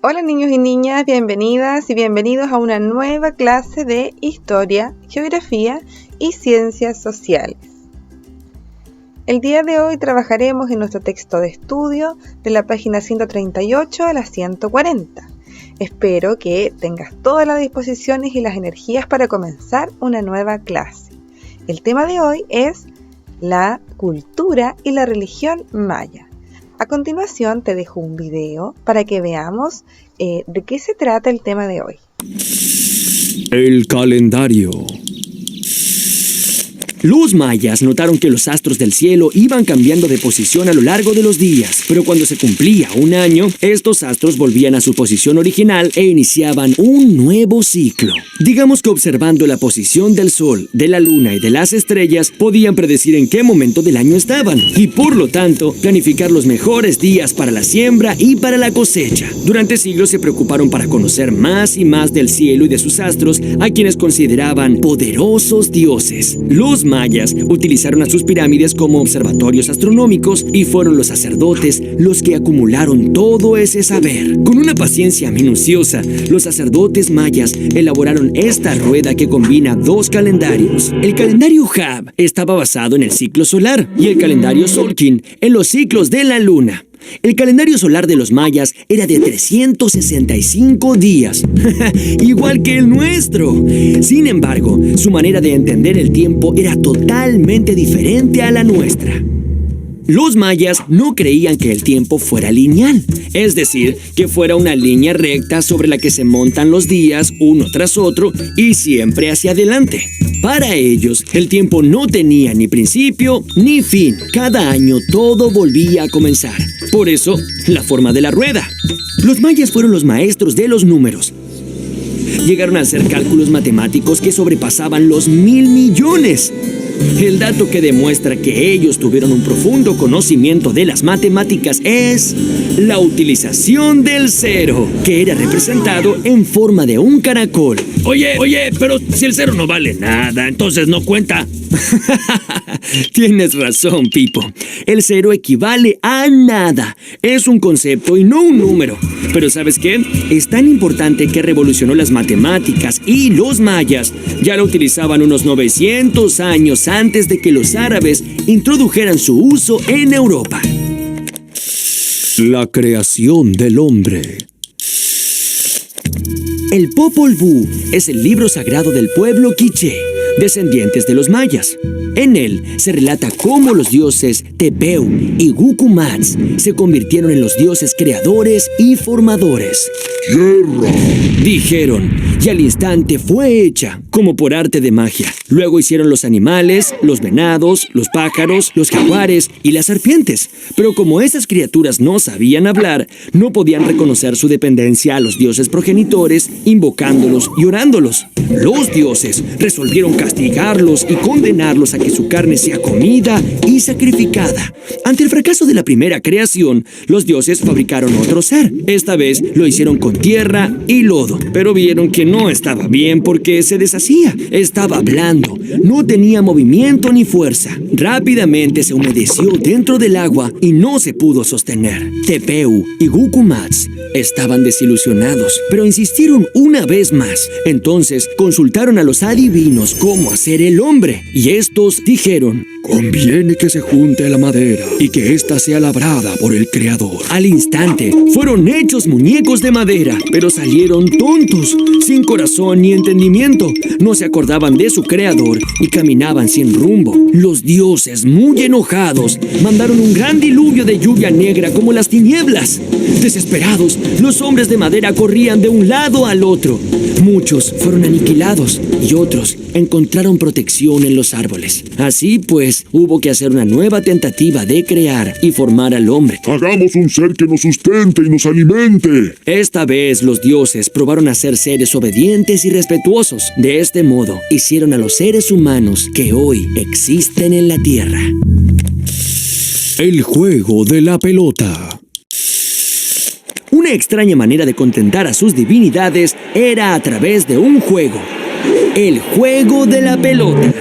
Hola niños y niñas, bienvenidas y bienvenidos a una nueva clase de Historia, Geografía y Ciencias Sociales. El día de hoy trabajaremos en nuestro texto de estudio de la página 138 a la 140. Espero que tengas todas las disposiciones y las energías para comenzar una nueva clase. El tema de hoy es la cultura y la religión maya. A continuación te dejo un video para que veamos de qué se trata el tema de hoy. El calendario. Los mayas notaron que los astros del cielo iban cambiando de posición a lo largo de los días, pero cuando se cumplía un año, estos astros volvían a su posición original e iniciaban un nuevo ciclo. Digamos que observando la posición del sol, de la luna y de las estrellas, podían predecir en qué momento del año estaban, y por lo tanto, planificar los mejores días para la siembra y para la cosecha. Durante siglos se preocuparon para conocer más y más del cielo y de sus astros, a quienes consideraban poderosos dioses. Los mayas utilizaron a sus pirámides como observatorios astronómicos y fueron los sacerdotes los que acumularon todo ese saber. Con una paciencia minuciosa, los sacerdotes mayas elaboraron esta rueda que combina dos calendarios. El calendario Hab estaba basado en el ciclo solar y el calendario Solkin en los ciclos de la luna. El calendario solar de los mayas era de 365 días, igual que el nuestro. Sin embargo, su manera de entender el tiempo era totalmente diferente a la nuestra. Los mayas no creían que el tiempo fuera lineal, es decir, que fuera una línea recta sobre la que se montan los días uno tras otro y siempre hacia adelante. Para ellos, el tiempo no tenía ni principio ni fin. Cada año todo volvía a comenzar. Por eso, la forma de la rueda. Los mayas fueron los maestros de los números. Llegaron a hacer cálculos matemáticos que sobrepasaban los 1,000 millones. El dato que demuestra que ellos tuvieron un profundo conocimiento de las matemáticas es la utilización del cero, que era representado en forma de un caracol. Oye, pero si el cero no vale nada, entonces no cuenta. Tienes razón, Pipo. El cero equivale a nada. Es un concepto y no un número. Pero ¿sabes qué? Es tan importante que revolucionó las matemáticas y los mayas ya lo utilizaban unos 900 años antes de que los árabes introdujeran su uso en Europa. La creación del hombre. El Popol Vuh es el libro sagrado del pueblo quiché, descendientes de los mayas. En él se relata cómo los dioses Tepeu y Gucumatz se convirtieron en los dioses creadores y formadores. ¡Tierra!, dijeron, y al instante fue hecha, como por arte de magia. Luego hicieron los animales, los venados, los pájaros, los jaguares y las serpientes. Pero como esas criaturas no sabían hablar, no podían reconocer su dependencia a los dioses progenitores, invocándolos y orándolos. Los dioses resolvieron castigarlos y condenarlos a que su carne sea comida y sacrificada. Ante el fracaso de la primera creación, los dioses fabricaron otro ser. Esta vez lo hicieron con tierra y lodo, pero vieron que no estaba bien porque se deshacía. Estaba blando, no tenía movimiento ni fuerza. Rápidamente se humedeció dentro del agua y no se pudo sostener. Tepeu y Gucumatz estaban desilusionados, pero insistieron una vez más. Entonces consultaron a los adivinos cómo hacer el hombre, y estos dijeron: conviene que se junte la madera y que ésta sea labrada por el Creador. Al instante, fueron hechos muñecos de madera, pero salieron tontos, sin corazón ni entendimiento. No se acordaban de su Creador y caminaban sin rumbo. Los dioses, muy enojados, mandaron un gran diluvio de lluvia negra como las tinieblas. Desesperados, los hombres de madera corrían de un lado al otro. Muchos fueron aniquilados y otros encontraron protección en los árboles. Así pues, hubo que hacer una nueva tentativa de crear y formar al hombre. Hagamos un ser que nos sustente y nos alimente. Esta vez los dioses probaron a ser seres obedientes y respetuosos. De este modo, hicieron a los seres humanos que hoy existen en la tierra. El juego de la pelota. Una extraña manera de contentar a sus divinidades era a través de un juego. El juego de la pelota.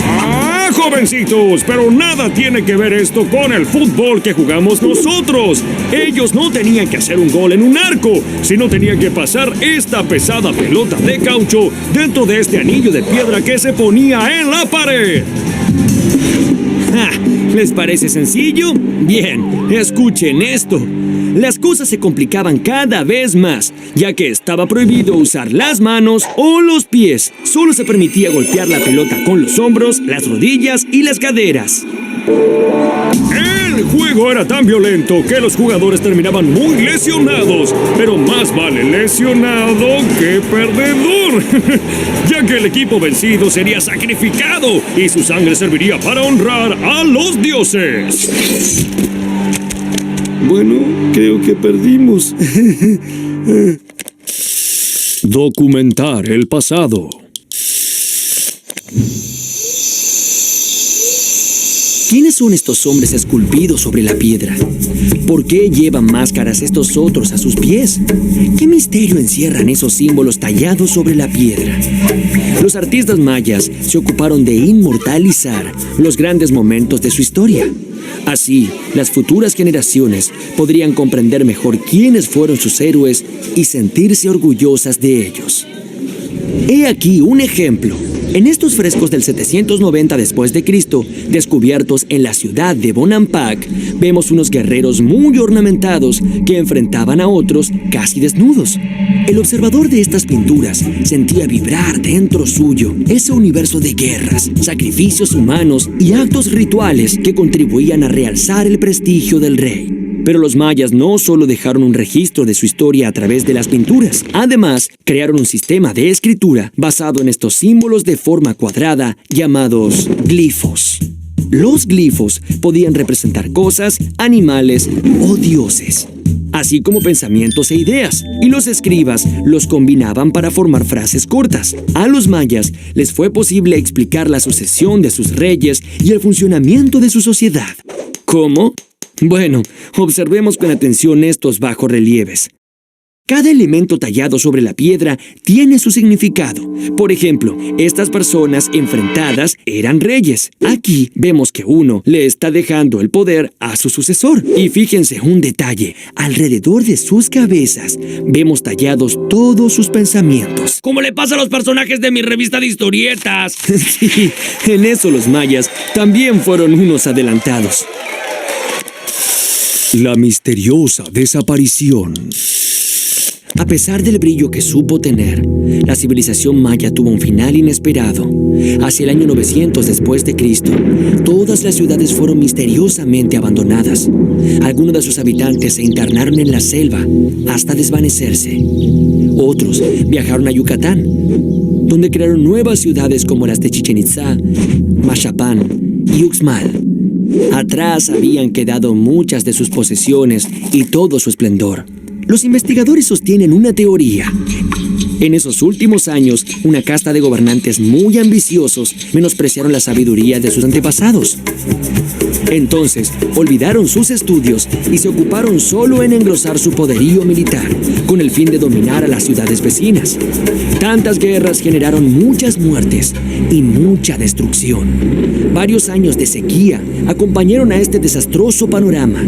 ¡Ajo! jovencitos, pero nada tiene que ver esto con el fútbol que jugamos nosotros. Ellos no tenían que hacer un gol en un arco, sino tenían que pasar esta pesada pelota de caucho dentro de este anillo de piedra que se ponía en la pared. ¡Ja! ¿Les parece sencillo? Bien, escuchen esto. Las cosas se complicaban cada vez más, ya que estaba prohibido usar las manos o los pies. Solo se permitía golpear la pelota con los hombros, las rodillas y las caderas. El juego era tan violento que los jugadores terminaban muy lesionados, pero más vale lesionado que perdedor, ya que el equipo vencido sería sacrificado y su sangre serviría para honrar a los dioses. Bueno, creo que perdimos. Documentar el pasado. ¿Quiénes son estos hombres esculpidos sobre la piedra? ¿Por qué llevan máscaras estos otros a sus pies? ¿Qué misterio encierran esos símbolos tallados sobre la piedra? Los artistas mayas se ocuparon de inmortalizar los grandes momentos de su historia. Así, las futuras generaciones podrían comprender mejor quiénes fueron sus héroes y sentirse orgullosas de ellos. He aquí un ejemplo. En estos frescos del 790 después de Cristo, descubiertos en la ciudad de Bonampak, vemos unos guerreros muy ornamentados que enfrentaban a otros casi desnudos. El observador de estas pinturas sentía vibrar dentro suyo ese universo de guerras, sacrificios humanos y actos rituales que contribuían a realzar el prestigio del rey. Pero los mayas no solo dejaron un registro de su historia a través de las pinturas, además crearon un sistema de escritura basado en estos símbolos de forma cuadrada llamados glifos. Los glifos podían representar cosas, animales o dioses, así como pensamientos e ideas, y los escribas los combinaban para formar frases cortas. A los mayas les fue posible explicar la sucesión de sus reyes y el funcionamiento de su sociedad. ¿Cómo? Bueno, observemos con atención estos bajorrelieves. Cada elemento tallado sobre la piedra tiene su significado. Por ejemplo, estas personas enfrentadas eran reyes. Aquí vemos que uno le está dejando el poder a su sucesor. Y fíjense un detalle, alrededor de sus cabezas vemos tallados todos sus pensamientos. Como le pasa a los personajes de mi revista de historietas. Sí, en eso los mayas también fueron unos adelantados. La misteriosa desaparición. A pesar del brillo que supo tener, la civilización maya tuvo un final inesperado. Hacia el año 900 después de Cristo, todas las ciudades fueron misteriosamente abandonadas. Algunos de sus habitantes se internaron en la selva hasta desvanecerse. Otros viajaron a Yucatán, donde crearon nuevas ciudades como las de Chichén Itzá, Maxapán y Uxmal. Atrás habían quedado muchas de sus posesiones y todo su esplendor. Los investigadores sostienen una teoría. En esos últimos años, una casta de gobernantes muy ambiciosos menospreciaron la sabiduría de sus antepasados. Entonces, olvidaron sus estudios y se ocuparon solo en engrosar su poderío militar, con el fin de dominar a las ciudades vecinas. Tantas guerras generaron muchas muertes y mucha destrucción. Varios años de sequía acompañaron a este desastroso panorama.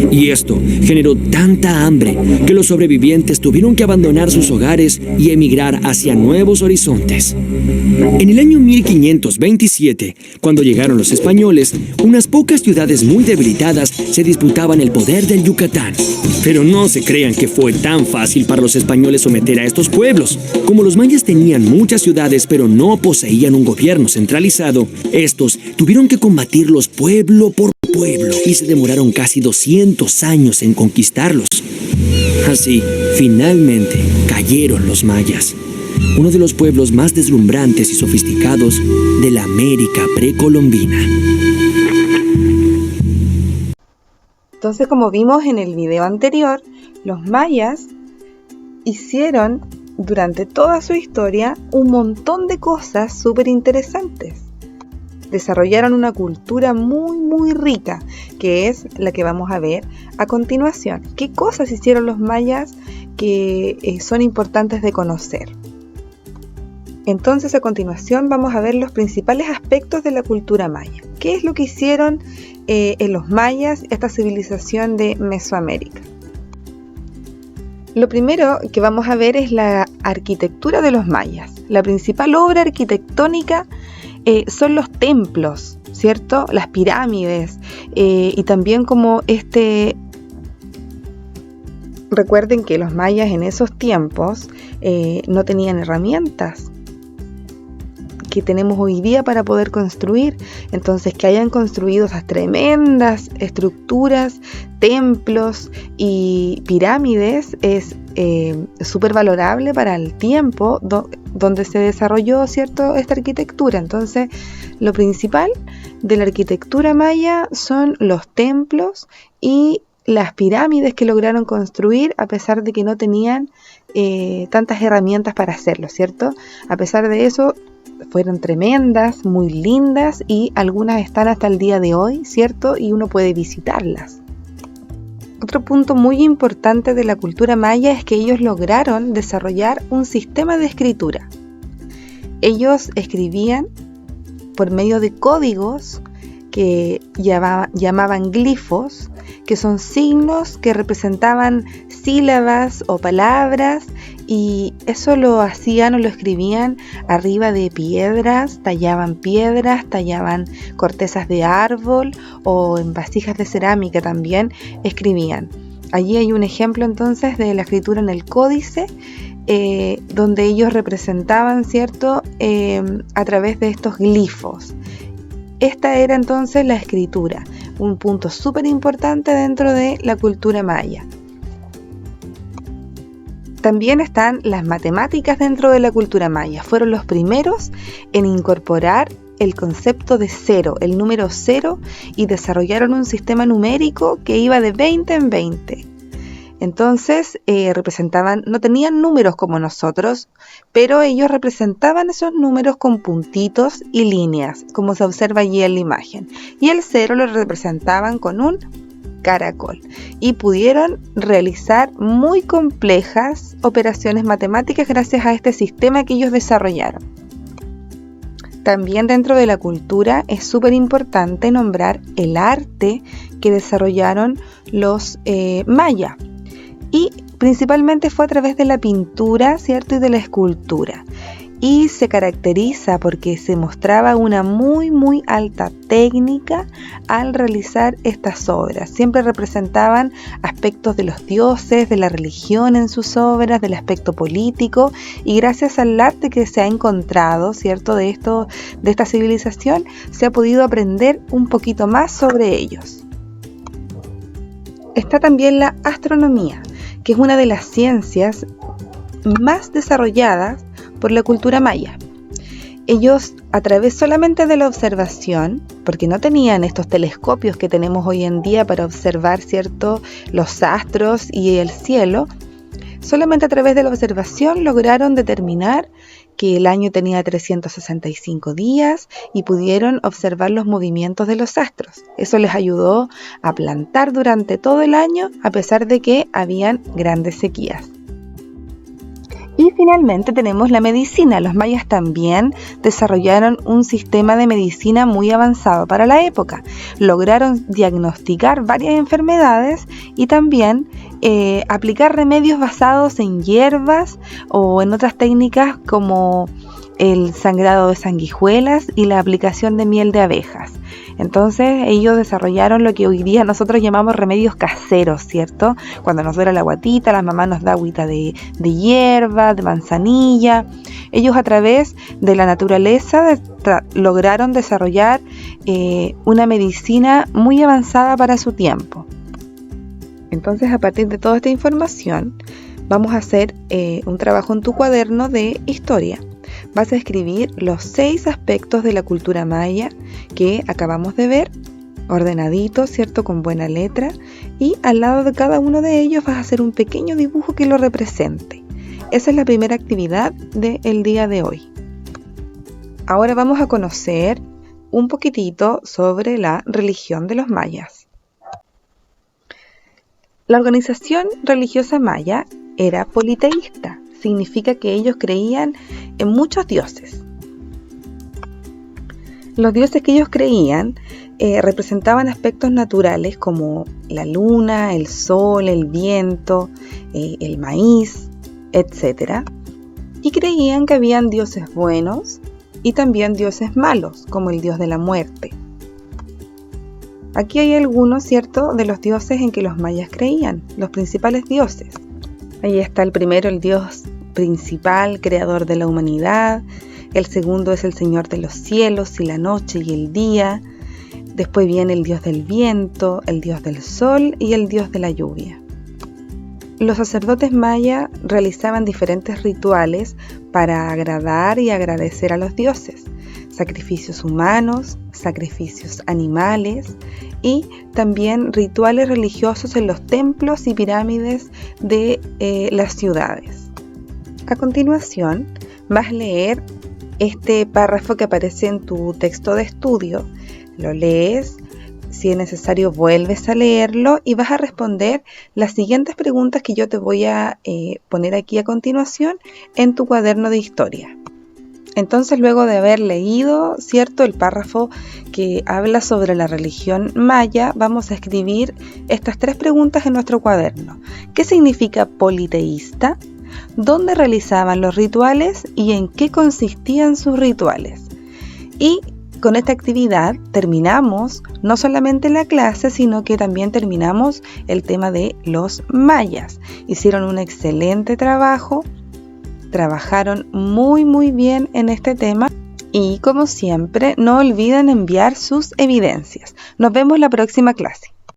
Y esto generó tanta hambre que los sobrevivientes tuvieron que abandonar sus hogares y emigrar hacia nuevos horizontes. En el año 1527, cuando llegaron los españoles, unas pocas ciudades muy debilitadas se disputaban el poder del Yucatán. Pero no se crean que fue tan fácil para los españoles someter a estos pueblos. Como los mayas tenían muchas ciudades pero no poseían un gobierno centralizado, estos tuvieron que combatirlos pueblo por pueblo y se demoraron casi 200 años en conquistarlos. Así, finalmente, cayeron los mayas, uno de los pueblos más deslumbrantes y sofisticados de la América precolombina. Entonces, como vimos en el video anterior, los mayas hicieron durante toda su historia un montón de cosas súper interesantes. Desarrollaron una cultura muy rica, que es la que vamos a ver a continuación. ¿Qué cosas hicieron los mayas que son importantes de conocer? Entonces, a continuación vamos a ver los principales aspectos de la cultura maya. ¿Qué es lo que hicieron en los mayas, esta civilización de Mesoamérica? Lo primero que vamos a ver es la arquitectura de los mayas. La principal obra arquitectónica son los templos, ¿cierto? Las pirámides y también como Recuerden que los mayas en esos tiempos no tenían herramientas que tenemos hoy día para poder construir. Entonces, que hayan construido esas tremendas estructuras, templos y pirámides es súper valorable para el tiempo donde se desarrolló, ¿cierto?, esta arquitectura. Entonces, lo principal de la arquitectura maya son los templos y las pirámides que lograron construir a pesar de que no tenían tantas herramientas para hacerlo, ¿cierto? A pesar de eso, fueron tremendas, muy lindas y algunas están hasta el día de hoy, ¿cierto? Y uno puede visitarlas. Otro punto muy importante de la cultura maya es que ellos lograron desarrollar un sistema de escritura. Ellos escribían por medio de códigos que llamaban glifos, que son signos que representaban sílabas o palabras, y eso lo hacían o lo escribían arriba de piedras, tallaban cortezas de árbol o en vasijas de cerámica también escribían. Allí hay un ejemplo entonces de la escritura en el códice, donde ellos representaban, ¿cierto?, a través de estos glifos. Esta era entonces la escritura, un punto súper importante dentro de la cultura maya. También están las matemáticas dentro de la cultura maya. Fueron los primeros en incorporar el concepto de cero, el número cero, y desarrollaron un sistema numérico que iba de 20 en 20. Entonces no tenían números como nosotros, pero ellos representaban esos números con puntitos y líneas, como se observa allí en la imagen. Y el cero lo representaban con un caracol. Y pudieron realizar muy complejas operaciones matemáticas gracias a este sistema que ellos desarrollaron. También dentro de la cultura es súper importante nombrar el arte que desarrollaron los mayas. Y principalmente fue a través de la pintura, ¿cierto?, y de la escultura. Y se caracteriza porque se mostraba una muy, muy alta técnica al realizar estas obras. Siempre representaban aspectos de los dioses, de la religión en sus obras, del aspecto político. Y gracias al arte que se ha encontrado, ¿cierto?, de esta civilización, se ha podido aprender un poquito más sobre ellos. Está también la astronomía, que es una de las ciencias más desarrolladas por la cultura maya. Ellos, a través solamente de la observación, porque no tenían estos telescopios que tenemos hoy en día para observar, ¿cierto?, los astros y el cielo, solamente a través de la observación lograron determinar que el año tenía 365 días y pudieron observar los movimientos de los astros. Eso les ayudó a plantar durante todo el año a pesar de que habían grandes sequías. Y finalmente tenemos la medicina. Los mayas también desarrollaron un sistema de medicina muy avanzado para la época. Lograron diagnosticar varias enfermedades y también aplicar remedios basados en hierbas o en otras técnicas como el sangrado de sanguijuelas y la aplicación de miel de abejas. Entonces ellos desarrollaron lo que hoy día nosotros llamamos remedios caseros, ¿cierto? Cuando nos duele la guatita, la mamá nos da agüita de hierba, de manzanilla. Ellos a través de la naturaleza lograron desarrollar una medicina muy avanzada para su tiempo. Entonces, a partir de toda esta información, vamos a hacer un trabajo en tu cuaderno de historia. Vas a escribir los 6 aspectos de la cultura maya que acabamos de ver, ordenaditos, ¿cierto?, con buena letra, y al lado de cada uno de ellos vas a hacer un pequeño dibujo que lo represente. Esa es la primera actividad del día de hoy. Ahora vamos a conocer un poquitito sobre la religión de los mayas. La organización religiosa maya era politeísta, significa que ellos creían en muchos dioses. Los dioses que ellos creían representaban aspectos naturales como la luna, el sol, el viento, el maíz, etc. Y creían que habían dioses buenos y también dioses malos, como el dios de la muerte. Aquí hay algunos, ¿cierto?, de los dioses en que los mayas creían, los principales dioses. Ahí está el primero, el dios principal, creador de la humanidad. El segundo es el señor de los cielos y la noche y el día. Después viene el dios del viento, el dios del sol y el dios de la lluvia. Los sacerdotes mayas realizaban diferentes rituales para agradar y agradecer a los dioses. Sacrificios humanos, sacrificios animales y también rituales religiosos en los templos y pirámides de las ciudades. A continuación, vas a leer este párrafo que aparece en tu texto de estudio. Lo lees, si es necesario vuelves a leerlo y vas a responder las siguientes preguntas que yo te voy a poner aquí a continuación en tu cuaderno de historia. Entonces, luego de haber leído, ¿cierto?, el párrafo que habla sobre la religión maya, vamos a escribir estas 3 preguntas en nuestro cuaderno. ¿Qué significa politeísta? ¿Dónde realizaban los rituales y en qué consistían sus rituales? Y con esta actividad terminamos no solamente la clase, sino que también terminamos el tema de los mayas. Hicieron un excelente trabajo, trabajaron muy bien en este tema y, como siempre, no olviden enviar sus evidencias. Nos vemos la próxima clase.